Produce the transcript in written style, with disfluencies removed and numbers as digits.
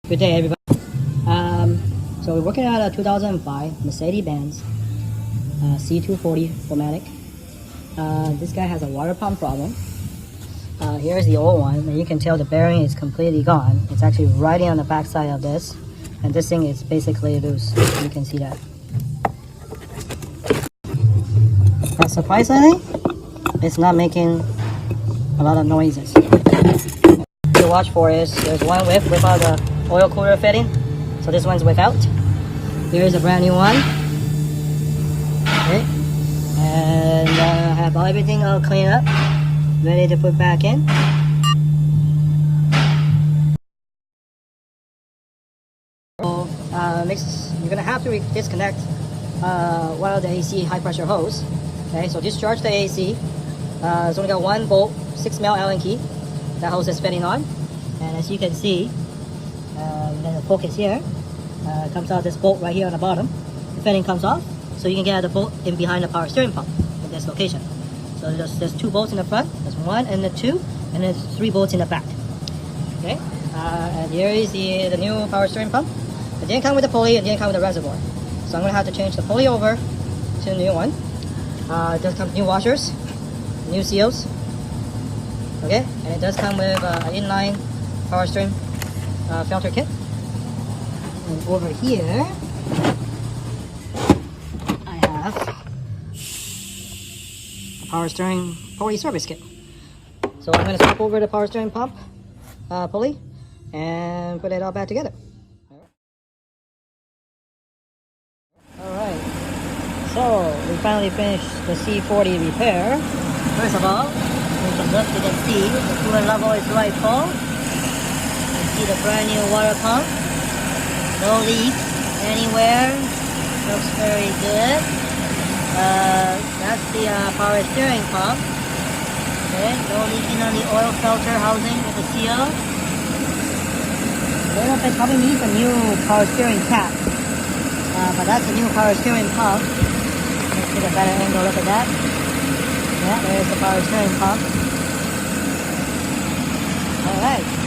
Good day, everybody. So we're working on a 2005 Mercedes-Benz C240 4MATIC. This guy has a water pump problem. Here's the old one, and you can tell the bearing is completely gone. It's actually riding on the back side of this, and this thing is basically loose. You can see that. But surprisingly, it's not making a lot of noises. To watch for is there's one without the oil cooler fitting, so this one's without. Here's a brand new one. Okay, and I have everything all cleaned up, ready to put back in. So you're gonna have to disconnect one of the AC high pressure hose. Okay, so discharge the AC. It's only got one bolt, 6mm Allen key. That hose is fitting on, and as you can see, the focus here comes out this bolt right here on the bottom. The fitting comes off, so you can get the bolt in behind the power steering pump in this location. So there's two bolts in the front. There's one and the two, and there's three bolts in the back. Okay, and here is the new power steering pump. It didn't come with the pulley, it didn't come with the reservoir, so I'm gonna have to change the pulley over to the new one. It does come with new washers, new seals. Okay, and it does come with an inline power steering filter kit. And over here, I have a power steering pulley service kit. So I'm going to swap over the power steering pump pulley and put it all back together. Alright, so we finally finished the C40 repair. First of all, you can see the coolant level is right full. You can see the brand new water pump. No leaks anywhere. Looks very good. That's the power steering pump. Okay, no leaking on the oil filter housing with the seal. They probably need a new power steering cap. But that's a new power steering pump. Let's get a better angle look at that. Yeah, there's the power steering pump. Alright.